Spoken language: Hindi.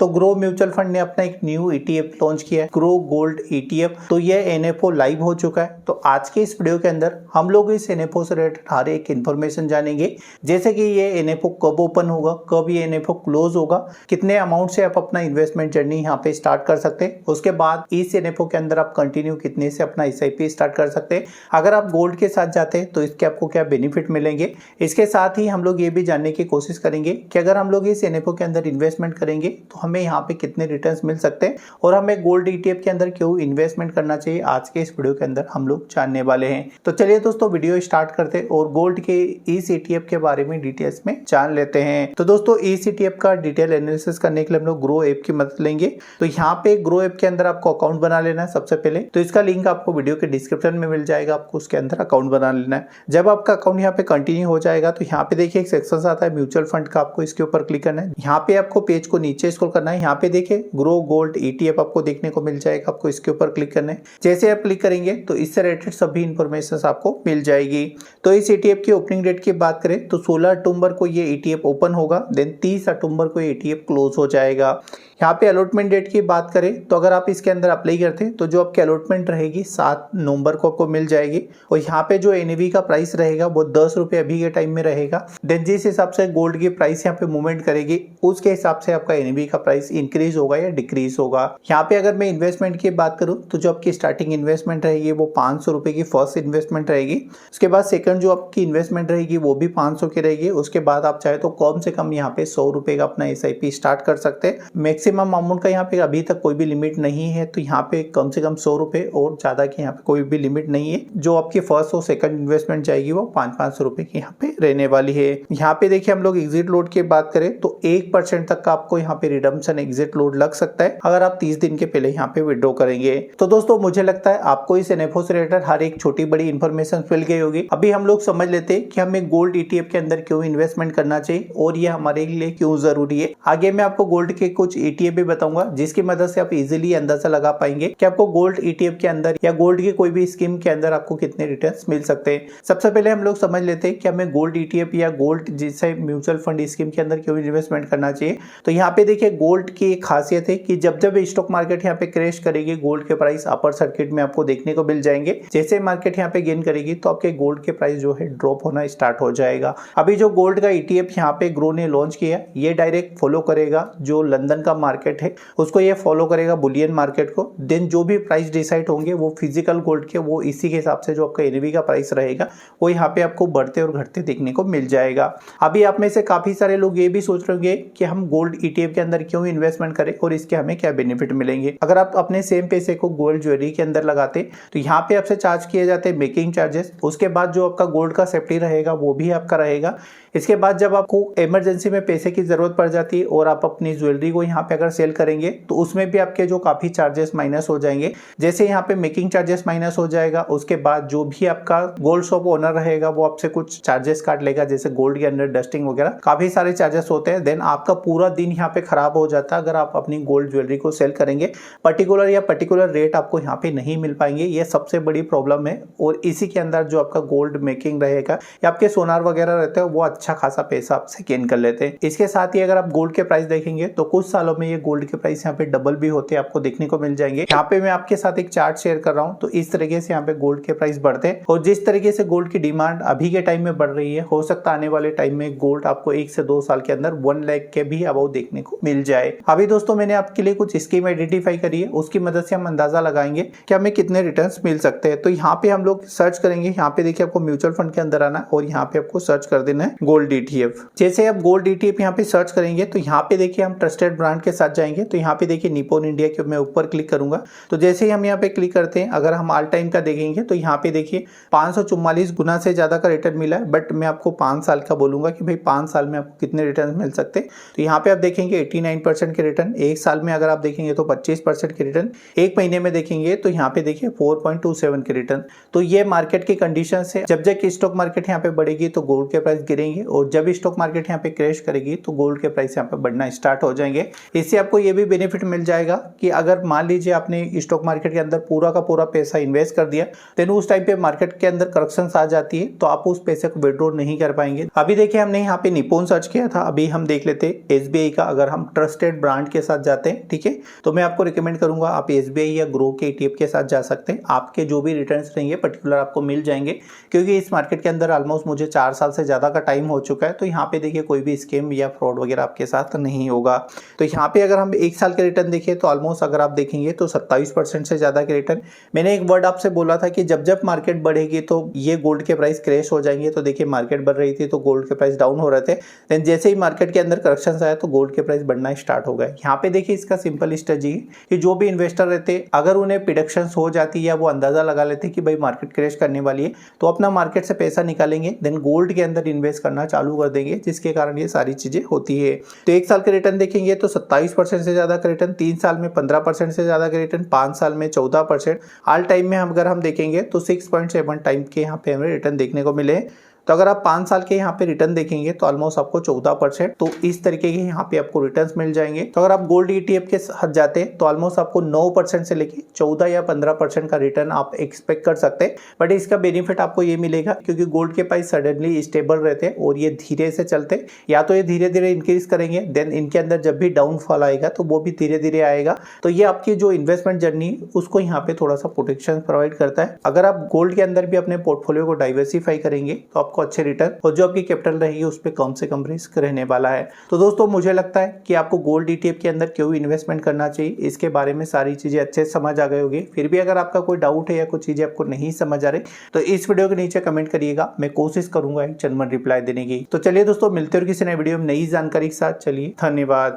तो ग्रो म्यूचुअल फंड ने अपना एक न्यू ETF लॉन्च किया है, ग्रो गोल्ड ETF। तो ये NFO लाइव हो चुका है। तो आज के इस वीडियो के अंदर हम लोग इस NFO से रिलेटेड हर एक इन्फॉर्मेशन जानेंगे, जैसे कि ये NFO कब ओपन होगा, कब ये NFO क्लोज होगा, कितने अमाउंट से आप अपना इन्वेस्टमेंट जर्नी यहाँ पे स्टार्ट कर सकते हैं, उसके बाद इस NFO के अंदर आप कंटिन्यू कितने से अपना SIP स्टार्ट कर सकते हैं, अगर आप गोल्ड के साथ जाते हैं तो इसके आपको क्या बेनिफिट मिलेंगे। इसके साथ ही हम लोग ये भी जानने की कोशिश करेंगे कि अगर हम लोग इस NFO के अंदर इन्वेस्टमेंट करेंगे तो हमें यहाँ पे कितने रिटर्न्स मिल सकते हैं और हमें गोल्ड ETF के अंदर क्यों इन्वेस्टमेंट करना चाहिए, आज के इस वीडियो के अंदर हम लोग जानने वाले हैं। तो चलिए दोस्तों वीडियो स्टार्ट करते हैं और गोल्ड के इस ETF के बारे में डिटेल्स में जान लेते हैं। तो दोस्तों इस ETF का डिटेल एनालिसिस करने के लिए हम लोग ग्रो ऐप की मदद लेंगे। तो यहाँ पे ग्रो ऐप के अंदर आपको अकाउंट बना लेना है सबसे पहले। तो इसका लिंक आपको वीडियो के डिस्क्रिप्शन में मिल जाएगा, आपको उसके अंदर अकाउंट बना लेना है। जब आपका अकाउंट यहाँ पे कंटिन्यू हो जाएगा तो यहाँ पे देखिए एक सेक्शन आता है म्यूचुअल फंड का, आपको इसके ऊपर क्लिक करना है। यहाँ पे आपको पेज को नीचे स्क्रॉल करना है, यहाँ पे देखिए ग्रो गोल्ड ETF आपको देखने को मिल जाएगा, आपको इसके ऊपर क्लिक करना है। जैसे आप क्लिक करेंगे तो इससे रिलेटेड सभी इंफॉर्मेशन आपको मिल जाएगी। तो इस ETF की ओपनिंग डेट की बात करें तो 16 अक्टूबर को ये ETF ओपन होगा, देन 30 अक्टूबर को ये ETF क्लोज हो जाएगा। यहाँ पे अलॉटमेंट डेट की बात करें तो अगर आप इसके अंदर अप्लाई करते हैं तो जो आपकी अलॉटमेंट रहेगी 7 नवंबर को आपको मिल जाएगी और यहाँ पे जो NAV का प्राइस रहेगा वो 10 रुपये अभी के टाइम में रहेगा। देन जिस हिसाब से गोल्ड की प्राइस यहाँ पे मूवमेंट करेगी उसके हिसाब से आपका NAV का प्राइस इंक्रीज होगा या डिक्रीज होगा। यहाँ पे अगर मैं इन्वेस्टमेंट की बात करूँ तो जो आपकी स्टार्टिंग इन्वेस्टमेंट रहेगी वो 500 रुपये की फर्स्ट इन्वेस्टमेंट रहेगी। उसके बाद सेकंड जो आपकी इन्वेस्टमेंट रहेगी वो भी 500 की रहेगी। उसके बाद आप चाहे तो कम से कम यहाँ पे 100 रुपये का अपना SIP स्टार्ट कर सकते हैं। मैक्सिमम अमाउंट का यहाँ पे अभी तक कोई भी लिमिट नहीं है, तो यहाँ पे कम से कम 100 रुपये और ज्यादा की यहाँ पे कोई भी लिमिट नहीं है। जो आपकी फर्स्ट और सेकंड इन्वेस्टमेंट जाएगी वो 500 रुपये की यहाँ पे रहने वाली है। यहाँ पे देखिए हम लोग एग्जिट लोड की बात करें तो 1% तक का आपको यहाँ पे रिडम्पशन एग्जिट लोड लग सकता है अगर आप 30 दिन के पहले यहाँ पे विड्रॉ करेंगे। तो दोस्तों मुझे लगता है आपको इस NFO से रिलेटेड हर एक छोटी बड़ी इंफॉर्मेशन मिल गई होगी। अभी हम लोग समझ लेते हैं कि हमें गोल्ड ETF के अंदर क्यों इन्वेस्टमेंट करना चाहिए और ये हमारे लिए क्यों जरूरी है। आगे मैं आपको गोल्ड के कुछ ETF भी बताऊंगा जिसकी मदद से आप इजीली अंदाजा लगा पाएंगे कि आपको गोल्ड ETF के अंदर या गोल्ड की कोई भी स्कीम के अंदर आपको कितने रिटर्न्स मिल सकते हैं। सबसे पहले हम लोग समझ लेते हैं कि हमें गोल्ड ETF या गोल्ड जैसे म्यूचुअल फंड स्कीम के अंदर क्यों इन्वेस्टमेंट करना चाहिए। तो यहाँ पे देखिए गोल्ड की एक खासियत है कि जब जब स्टॉक मार्केट यहाँ पे क्रैश करेगी गोल्ड के प्राइस अपर सर्किट में आपको देखने को मिल जाएंगे। जैसे मार्केट यहाँ पे गेन करेगी तो आपके गोल्ड के प्राइस जो है ड्रॉप होना स्टार्ट हो जाएगा। अभी जो गोल्ड का ETF यहाँ पे ग्रो ने लॉन्च किया ये डायरेक्ट फॉलो करेगा जो लंदन का मार्केट है उसको ये फॉलो करेगा बुलियन मार्केट को। देन जो भी प्राइस डिसाइड होंगे वो फिजिकल गोल्ड के वो इसी के हिसाब से जो आपका NAV का प्राइस रहेगा वो यहाँ पे आपको बढ़ते और घटते देखने को मिल जाएगा। अभी आप में से काफी सारे लोग ये भी सोच रहे होंगे कि हम गोल्ड ETF के अंदर क्यों इन्वेस्टमेंट करें और इसके हमें क्या बेनिफिट मिलेंगे। अगर आप अपने सेम पैसे को गोल्ड ज्वेलरी के अंदर लगाते तो यहाँ पे आपसे चार्ज किए जाते हैं मेकिंग चार्जेस। उसके बाद जो आपका गोल्ड का सेफ्टी रहेगा वो भी आपका रहेगा। इसके बाद जब आपको इमरजेंसी में पैसे की जरूरत पड़ जाती है और आप अपनी ज्वेलरी को यहाँ पे अगर सेल करेंगे तो उसमें भी आपके जो काफी चार्जेस माइनस हो जाएंगे। जैसे यहाँ पे मेकिंग चार्जेस माइनस हो जाएगा, उसके बाद जो भी आपका गोल्ड शॉप ओनर रहेगा वो आपसे कुछ चार्जेस काट लेगा, जैसे गोल्ड के अंदर डस्टिंग वगैरह काफी सारे चार्जेस होते हैं। देन आपका पूरा दिन यहाँ पे खराब हो जाता है अगर आप अपनी गोल्ड ज्वेलरी को सेल करेंगे। पर्टिकुलर रेट आपको यहाँ पे नहीं मिल पाएंगे, ये सबसे बड़ी प्रॉब्लम है। और इसी के अंदर जो आपका गोल्ड मेकिंग रहेगा या आपके सोनार वगैरह रहते हैं वो अच्छा खासा पैसा आपसे गेन कर लेते हैं। इसके साथ ही अगर आप गोल्ड के प्राइस देखेंगे तो कुछ सालों में ये गोल्ड के प्राइस यहाँ पे डबल भी होते हैं, आपको देखने को मिल जाएंगे। यहाँ पे मैं आपके साथ एक चार्ट शेयर कर रहा हूँ। तो इस तरीके से यहाँ पे गोल्ड के प्राइस बढ़ते हैं और जिस तरीके से गोल्ड की डिमांड अभी के टाइम में बढ़ रही है हो सकता है आने वाले टाइम में गोल्ड आपको 1 से 2 साल के अंदर 1 लाख के भी अबाव देखने को मिल जाए। अभी दोस्तों मैंने आपके लिए कुछ स्कीम आइडेंटिफाई करी है, उसकी मदद से हम अंदाजा लगाएंगे कि हमें कितने रिटर्न्स मिल सकते हैं। तो यहाँ पे हम लोग सर्च करेंगे, यहाँ पे देखिए आपको म्यूचुअल फंड के अंदर आना और यहाँ पे आपको सर्च कर देना है गोल्ड ETF। जैसे आप गोल्ड ETF यहाँ पे सर्च करेंगे तो यहाँ पे देखिए हम ट्रस्टेड ब्रांड के साथ जाएंगे। तो यहाँ पे देखिए निप्पॉन इंडिया के मैं ऊपर क्लिक करूंगा। तो जैसे ही हम यहाँ पे क्लिक करते हैं अगर हम ऑल टाइम का देखेंगे तो यहाँ पे देखिए 544 गुना से ज्यादा का रिटर्न मिला है। बट मैं आपको 5 साल का बोलूंगा कि भाई 5 साल में आपको कितने रिटर्न मिल सकते हैं। तो यहाँ पे आप देखेंगे 89% के रिटर्न, 1 साल में अगर आप देखेंगे तो 25% के रिटर्न, 1 महीने में देखेंगे तो यहाँ पे देखिए 4.27 के रिटर्न। तो ये मार्केट की कंडीशन है। जब जब स्टॉक मार्केट यहाँ पे बढ़ेगी तो गोल्ड के प्राइस गिरेंगे और जब स्टॉक मार्केट यहाँ पे क्रैश करेगी तो गोल्ड के प्राइस यहाँ पे बढ़ना स्टार्ट हो जाएंगे। इससे आपको ये भी बेनिफिट मिल जाएगा कि अगर मान लीजिए आपने स्टॉक मार्केट के अंदर पूरा का पूरा पैसा इन्वेस्ट कर दिया, देन उस टाइम पे मार्केट के अंदर करेक्शंस आ जाती है तो आप उस पैसे को विड्रॉ नहीं कर पाएंगे। अभी देखिए हमने यहाँ पे निप्पॉन सर्च किया था, अभी हम देख लेते हैं SBI का। अगर हम ट्रस्टेड ब्रांड के साथ जाते हैं, ठीक है, तो मैं आपको रिकमेंड करूंगा आप SBI या ग्रो के ETF के साथ जा सकते हैं। आपके जो भी रिटर्न्स रहेंगे पर्टिकुलर आपको मिल जाएंगे, क्योंकि इस मार्केट के अंदर ऑलमोस्ट मुझे 4 साल से ज्यादा का टाइम हो चुका है। तो यहाँ पे देखिए कोई भी स्कैम या फ्रॉड वगैरह आपके साथ नहीं होगा। तो यहाँ पे अगर हम 1 साल के रिटर्न देखें तो ऑलमोस्ट अगर आप देखेंगे तो 27% से ज्यादा के रिटर्न। मैंने एक वर्ड आपसे बोला था कि जब जब मार्केट बढ़ेगी तो ये गोल्ड के प्राइस क्रैश हो जाएंगे। तो देखिए मार्केट बढ़ रही थी तो गोल्ड के प्राइस डाउन हो रहे थे, देन जैसे ही मार्केट के अंदर करेक्शन आया तो गोल्ड के प्राइस बढ़ना स्टार्ट हो गए। यहाँ पे देखिए इसका सिंपल स्ट्रेटजी है कि जो भी इन्वेस्टर रहते अगर उन्हें प्रेडिक्शंस हो जाती है या वो अंदाजा लगा लेते कि भाई मार्केट क्रैश करने वाली है तो अपना मार्केट से पैसा निकालेंगे, देन गोल्ड के अंदर इन्वेस्ट करना चालू कर देंगे, जिसके कारण ये सारी चीजें होती है। तो 1 साल के रिटर्न देखेंगे तो 27% से ज्यादा का रिटर्न, 3 साल में 15% से ज्यादा का रिटर्न, 5 साल में 14%, ऑल टाइम में अगर हम देखेंगे तो 6.7 टाइम के यहाँ पे हमें रिटर्न देखने को मिले। तो अगर आप 5 साल के यहाँ पे रिटर्न देखेंगे तो ऑलमोस्ट आपको 14%, तो इस तरीके के यहाँ पे आपको रिटर्न्स मिल जाएंगे। तो अगर आप गोल्ड ETF के साथ जाते हैं तो ऑलमोस्ट आपको 9% से लेके 14 या 15% का रिटर्न आप एक्सपेक्ट कर सकते हैं। बट इसका बेनिफिट आपको ये मिलेगा क्योंकि गोल्ड के प्राइस सडनली स्टेबल रहते हैं और ये धीरे से चलते, या तो ये धीरे धीरे इंक्रीज करेंगे, देन इनके अंदर जब भी डाउनफॉल आएगा तो वो भी धीरे धीरे आएगा। तो ये आपकी जो इन्वेस्टमेंट जर्नी उसको यहाँ पे थोड़ा सा प्रोटेक्शन प्रोवाइड करता है। अगर आप गोल्ड के अंदर भी अपने पोर्टफोलियो को डाइवर्सिफाई करेंगे तो आपको अच्छे रिटर्न और जो आपकी कैपिटल रहेगी उस पर कम से कम रिस्क रहने वाला है। तो दोस्तों मुझे लगता है कि आपको गोल्ड ETF के अंदर क्यों इन्वेस्टमेंट करना चाहिए, इसके बारे में सारी चीजें अच्छे से समझ आ गई होगी। फिर भी अगर आपका कोई डाउट है या कुछ चीजें आपको नहीं समझ आ रही तो इस वीडियो के नीचे कमेंट करिएगा, मैं कोशिश करूंगा एक जनरल रिप्लाई देने की। तो चलिए दोस्तों मिलते हैं किसी नए वीडियो में नई जानकारी के साथ। चलिए धन्यवाद।